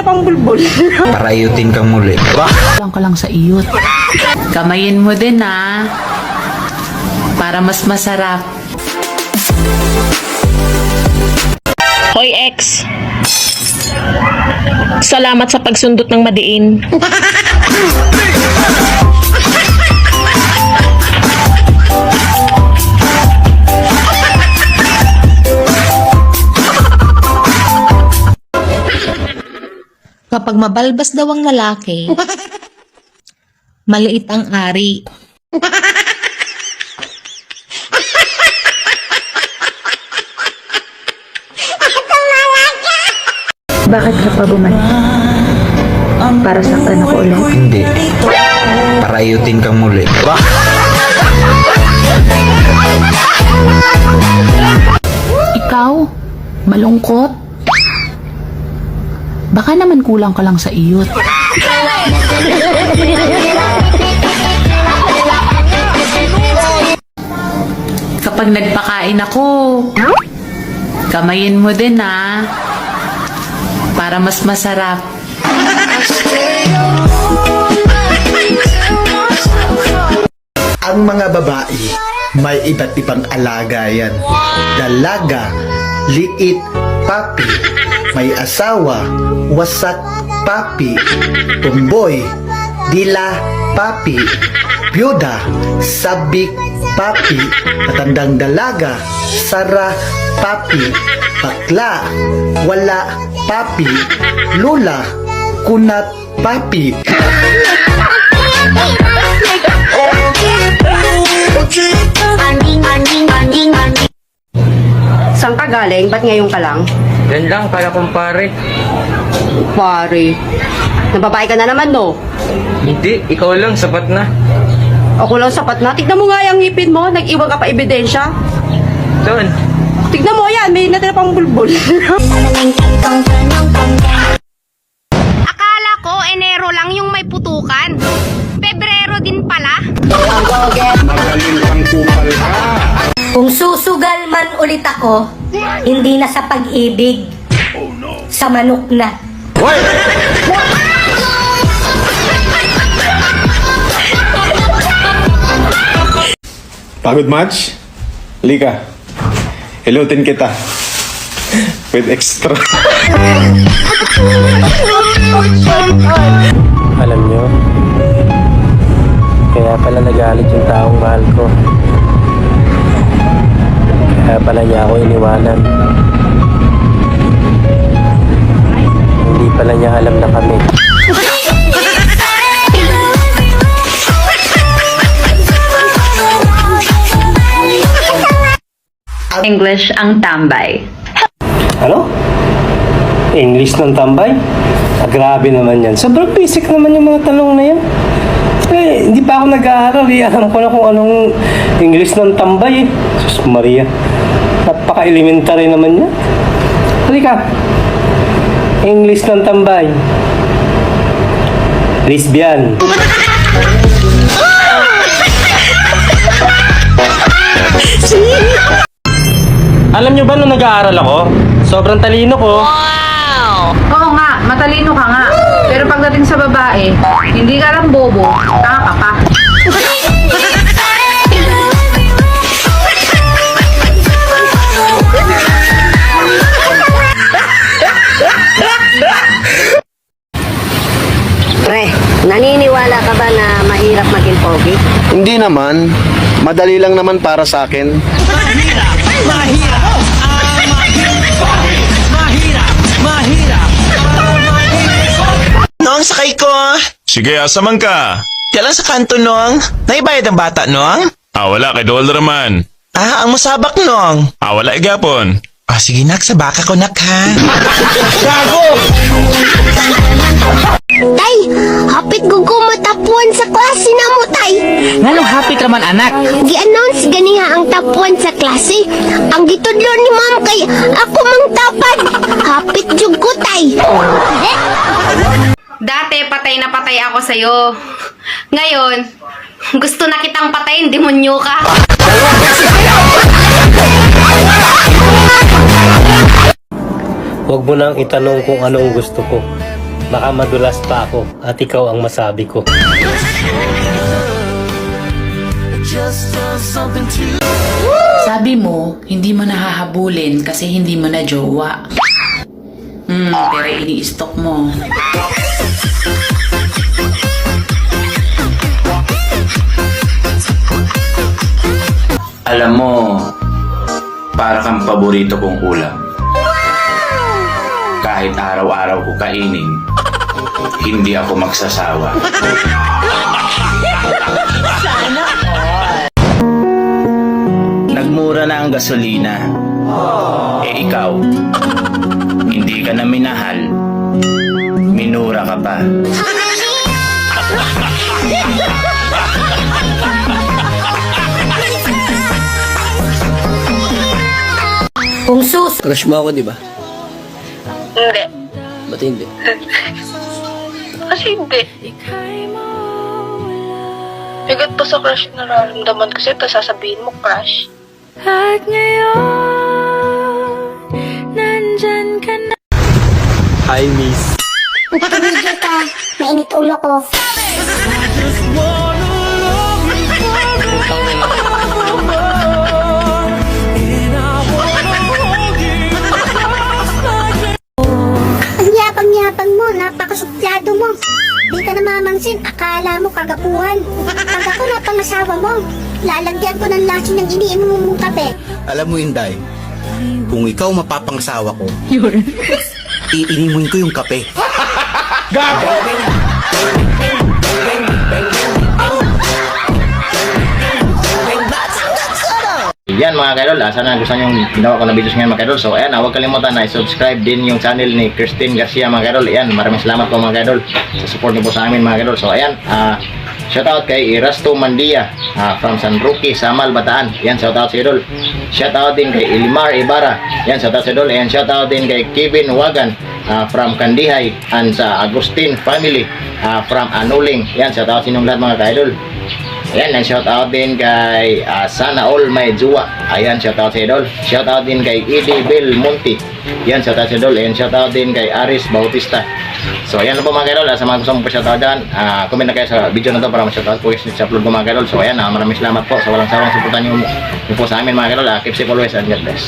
pang bulbul. Parayutin kang muli. Lang ka lang sa iyot. Kamayin mo din para mas masarap. Hoy ex, salamat sa pagsundot ng madiin. Kapag mabalbas daw ang lalaki, maliit ang ari. Bakit ka pa bumalik? Para saktan ako ulit? Hindi. Parayutin kang muli. Ikaw, malungkot? Baka naman kulang ka lang sa iyot. Kapag nagpakain ako, kamayin mo din para mas masarap. Ang mga babae, may iba't ibang alaga yan. Dalaga, liit, papi. May asawa, wasak, papi. Tumboy, dila, papi. Byuda, sabik, papi. Matandang dalaga, sara, papi. Bakla, wala, papi. Lula, kunat, papi. Saan ka galing? Ba't ngayon ka lang? Yan lang, kala kumpare. Pare, nababae ka na naman no? Hindi, ikaw lang, sapat na. Ako lang sapat na. Tignan mo nga yung ngipin mo, nag-iwan ka pa ebidensya. Doon. Tignan mo yan, may natira pang bulbul. Akala ko Enero lang yung may putukan. Pebrero din pala. Kung susugal man ulit ako, hindi na sa pag-ibig, sa manok na. Pagod match? Lika. Hilutin kita. With extra. Alam nyo, kaya pala nagalit yung taong mahal ko. Kaya pala niya ako iniwanan. Hindi pala niya alam na kami. English ang tambay. Ano? English ng tambay? Grabe naman yan. Sobrang basic naman yung mga tanong na yan. Hindi pa ako nag-aaral. Alam ko na kung anong English ng tambay. Sus Maria. Napaka-elementary naman yan. Halika. English ng tambay. Lesbian. Alam nyo ba nung nag-aaral ako? Sobrang talino ko. Oo nga, matalino ka nga. Pero pagdating sa babae, hindi ka lang bobo, tanga ka pa. Pre, naniniwala ka ba na mahirap maging pogi? Hindi naman. Madali lang naman para sa akin. Noong sakay ko. Sige, asaman ka. Kailan sa kanto noong? Naibayad ang bata noong? Wala, kay Dollar naman. Ang masabak noong? Wala, igapon. Sige nak, sa baka ko nak ha. Gago! Tay, hapit gugo matapuan sa klase na mo, tay. Nganong hapit raman anak? Gi-announce ganiha ang tapuan sa klase. Ang gitudlo ni ma'am kay ako mang tapad. Hapit jud ko, tay. Dati patay na patay ako sa'yo. Ngayon, gusto na kitang patayin, demonyo ka. Huwag mo nang itanong kung anong gusto ko. Baka madulas pa ako at ikaw ang masabi ko. Sabi mo, hindi mo nahahabulin kasi hindi mo na jowa. Pero ini-stalk mo. Alam mo, para kang paborito kong ulam. Kahit araw-araw ko kainin, hindi ako magsasawa. Nagmura na ang gasolina. Ikaw, hindi ka na minahal. Minura ka pa. Kung sus... Crush mo ako, di ba? Hindi. Ba't hindi? Kasi hindi. Higit pa sa crush na nararamdaman kasi ito sasabihin mo crush. At ngayon, nandyan ka na. Hi, miss. Tumigil ka. Mainit ulo ko. Ang yapang-yapang mo, napakasuplado mo. Di ka namamansin, akala mo kagapuhan. Pag ako napangasawa mo, lalagyan ko ng laso ng iniinom mong kape. Alam mo, Inday, kung ikaw mapapangasawa ko, iinimuin ko yung kape. Yan mga kaidol, sana gusto nyo yung ginawa ko na videos ngayon mga kaidol. So ayan, huwag kalimutan na i-subscribe din yung channel ni Christine Garcia mga kaidol. Ayan, maraming salamat po mga kaidol sa support niyo po sa amin mga kaidol. So ayan, shoutout kay Erasto Mandia from San Roque, Samal, Bataan. Yan, shoutout sa idol. Shoutout din kay Ilimar Ibarra. Yan, shoutout sa idol. And shoutout din kay Kevin Wagan from Kandihay and sa Agustin family from Anuling. Yan, shoutout sa inyong lahat mga kaidol. Ayan, and shoutout din kay Sana All May Juwa. Ayan, shoutout sa idol. Shoutout din kay Eddie Bel Monti. Yan, shoutout sa idol. And shoutout din kay Aris Bautista. So ayan na po mga kaidol, sa mga gusto mong pa-shoutout dyan, comment na kayo sa video na to para ma-shoutout po yung upload ko mga kaidol. So ayan, maraming salamat po sa walang sawang suportan nyo po sa amin mga kaidol. Keep safe always and God bless.